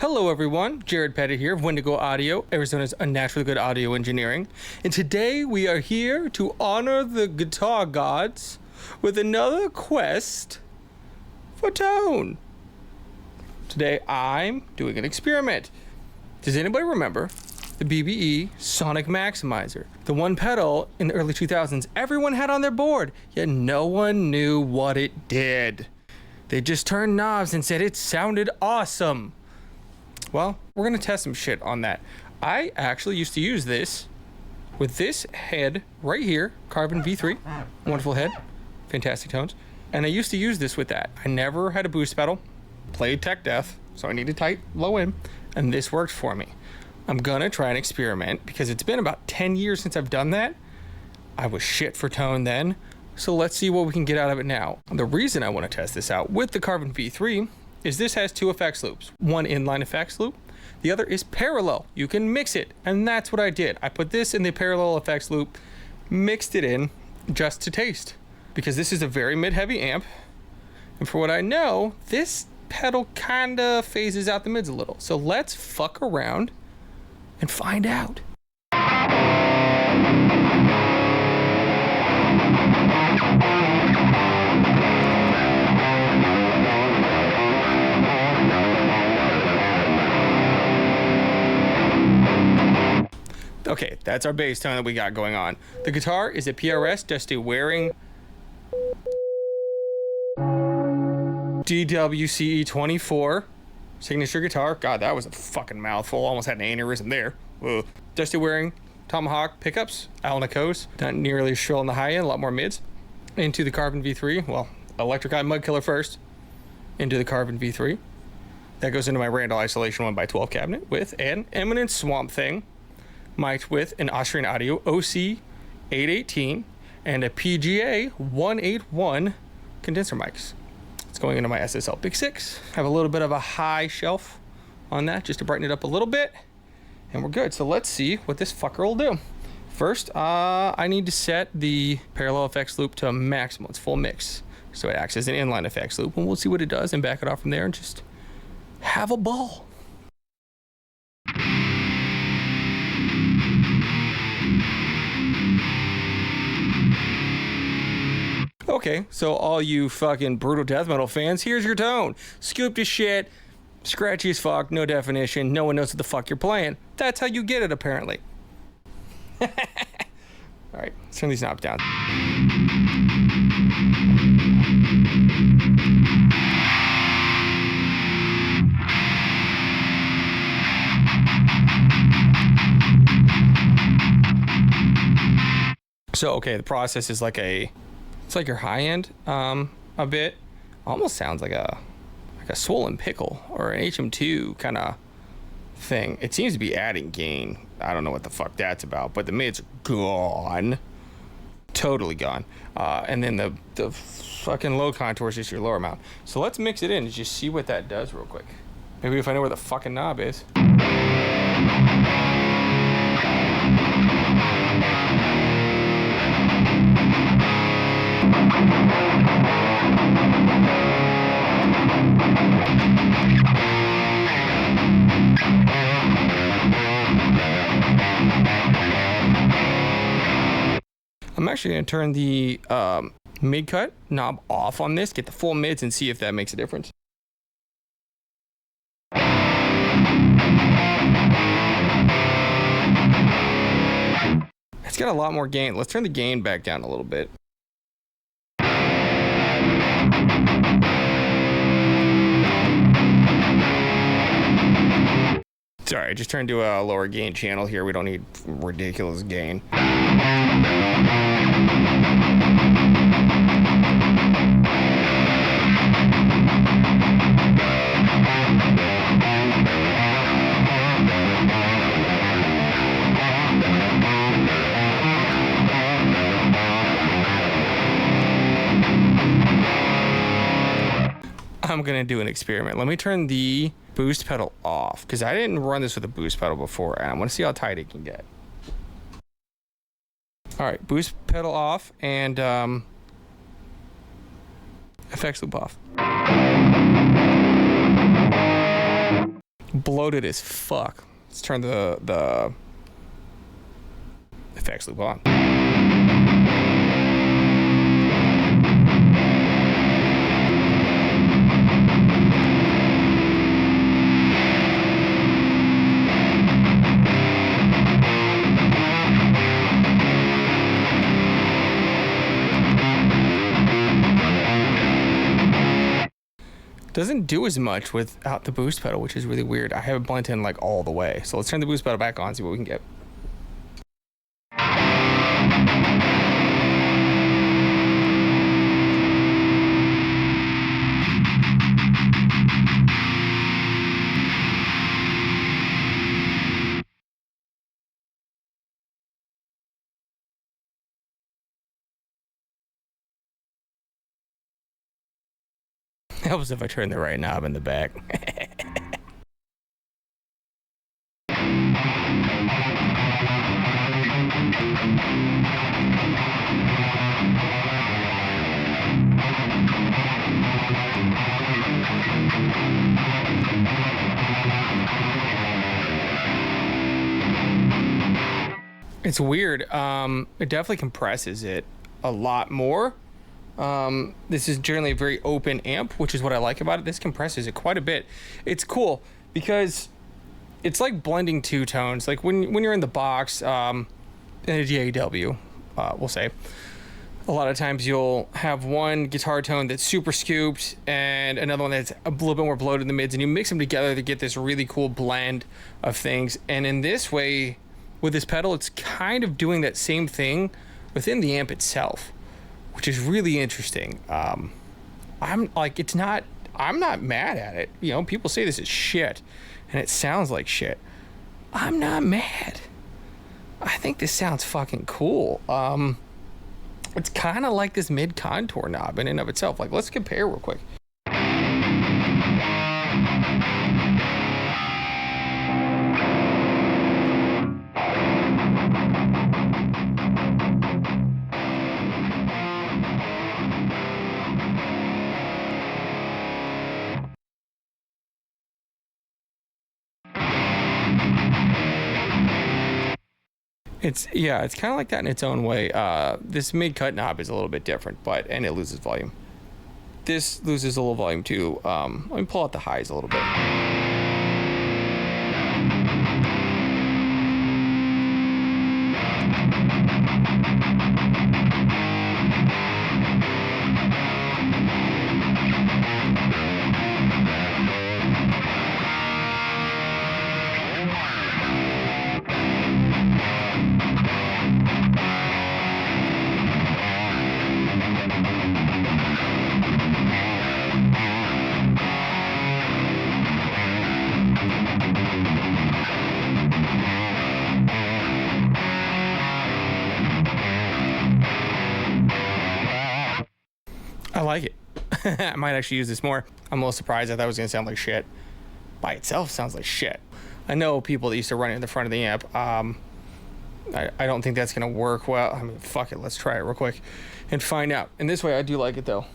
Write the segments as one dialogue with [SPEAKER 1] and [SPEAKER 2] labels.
[SPEAKER 1] Hello everyone, Jared Pettit here of Wendigo Audio, Arizona's unnaturally good audio engineering. And today we are here to honor the guitar gods with another quest for tone. Today I'm doing an experiment. Does anybody remember the BBE Sonic Maximizer? The one pedal in the early 2000s everyone had on their board, yet no one knew what it did. They just turned knobs and said it sounded awesome. Well, we're gonna test some shit on that. I actually used to use this with this head right here, Carbon V3, wonderful head, fantastic tones. And I used to use this with that. I never had a boost pedal, played tech death, so I needed tight low end, and this worked for me. I'm gonna try and experiment because it's been about 10 years since I've done that. I was shit for tone then, so let's see what we can get out of it now. The reason I wanna test this out with the Carbon V3 is this has two effects loops. One inline effects loop, the other is parallel. You can mix it, and that's what I did. I put this in the parallel effects loop, mixed it in just to taste, because this is a very mid-heavy amp, and for what I know, this pedal kinda phases out the mids a little. So let's fuck around and find out. Okay, that's our bass tone that we got going on. The guitar is a PRS Dusty Waring DWCE24 signature guitar. God, that was a fucking mouthful. Almost had an aneurysm there. Ugh. Dusty Waring Tomahawk pickups, Alnicos. Not nearly as shrill on the high end, a lot more mids. Into the Carbon V3. Well, Electric Eye Mud Killer first. Into the Carbon V3. That goes into my Randall Isolation 1x12 cabinet with an Eminence Swamp Thing, mic'd with an Austrian Audio OC818 and a PGA 181 condenser mics. It's going into my SSL Big 6. Have a little bit of a high shelf on that just to brighten it up a little bit, and we're good. So let's see what this fucker will do. First, I need to set the parallel effects loop to maximum. It's full mix, so it acts as an inline effects loop, and we'll see what it does and back it off from there and just have a ball. Okay, so all you fucking brutal death metal fans, here's your tone. Scooped as shit, scratchy as fuck, no definition, no one knows what the fuck you're playing. That's how you get it, apparently. Alright, let's turn these knobs down. So, okay, the process is like it's like your high end a bit. Almost sounds like a swollen pickle or an HM2 kind of thing. It seems to be adding gain. I don't know what the fuck that's about, but the mids are gone. Totally gone. And then the fucking low contour is just your lower mount. So let's mix it in and just see what that does real quick. Maybe if I know where the fucking knob is. I'm actually going to turn the mid cut knob off on this, get the full mids, and see if that makes a difference. It's got a lot more gain. Let's turn the gain back down a little bit. Sorry, I just turned to a lower gain channel here. We don't need ridiculous gain. I'm gonna do an experiment. Let me turn the boost pedal off because I didn't run this with a boost pedal before, and I want to see how tight it can get. All right, boost pedal off and effects loop off. Bloated as fuck. Let's turn the effects loop on. Doesn't do as much without the boost pedal, which is really weird. I have it blent in like all the way. So let's turn the boost pedal back on, see what we can get. Helps if I turn the right knob in the back. It's weird. It definitely compresses it a lot more. This is generally a very open amp, which is what I like about it. This compresses it quite a bit. It's cool because it's like blending two tones. Like when you're in the box, in a DAW, we'll say, a lot of times you'll have one guitar tone that's super scooped and another one that's a little bit more bloated in the mids, and you mix them together to get this really cool blend of things. And in this way, with this pedal, it's kind of doing that same thing within the amp itself, which is really interesting. I'm not mad at it. You know, people say this is shit and it sounds like shit. I'm not mad. I think this sounds fucking cool. It's kind of like this mid contour knob in and of itself. Like, let's compare real quick. It's kind of like that in its own way. This mid-cut knob is a little bit different, and it loses volume. This loses a little volume too. Let me pull out the highs a little bit. I like it. I might actually use this more. I'm a little surprised. I thought it was going to sound like shit. By itself, sounds like shit. I know people that used to run it in the front of the amp. I don't think that's going to work well. I mean, fuck it. Let's try it real quick and find out. And this way, I do like it, though.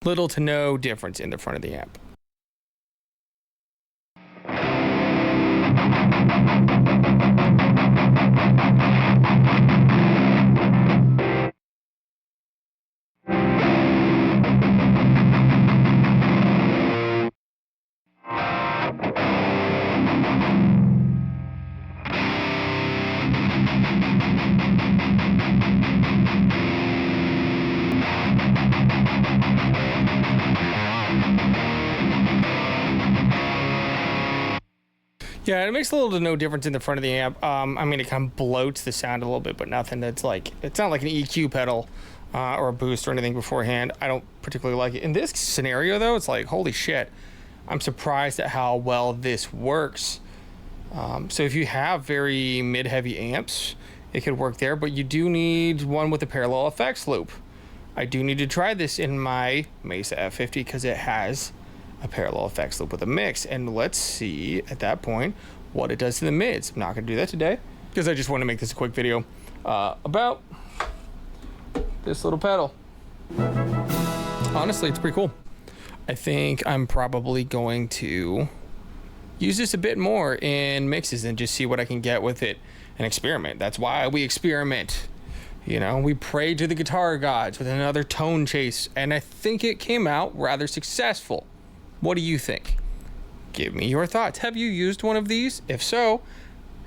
[SPEAKER 1] Little to no difference in the front of the amp. Yeah, it makes a little to no difference in the front of the amp. I mean, it kind of bloats the sound a little bit, but nothing that's like, it's not like an EQ pedal or a boost or anything beforehand. I don't particularly like it. In this scenario, though, it's like, holy shit. I'm surprised at how well this works. So if you have very mid-heavy amps, it could work there, but you do need one with a parallel effects loop. I do need to try this in my Mesa F50 because it has a parallel effects loop with a mix, and let's see at that point what it does to the mids. I'm not going to do that today because I just want to make this a quick video about this little pedal. Honestly, it's pretty cool. I think I'm probably going to use this a bit more in mixes and just see what I can get with it and experiment. That's why we experiment. You know, we pray to the guitar gods with another tone chase, and I think it came out rather successful. What do you think? Give me your thoughts. Have you used one of these? If so,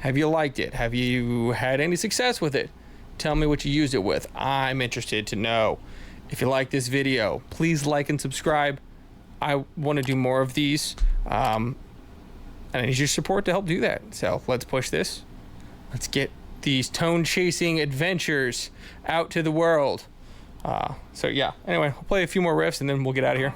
[SPEAKER 1] have you liked it? Have you had any success with it? Tell me what you used it with. I'm interested to know. If you like this video, please like and subscribe. I want to do more of these, and I need your support to help do that. So let's push this. Let's get these tone chasing adventures out to the world. So yeah, anyway, I'll play a few more riffs and then we'll get out of here.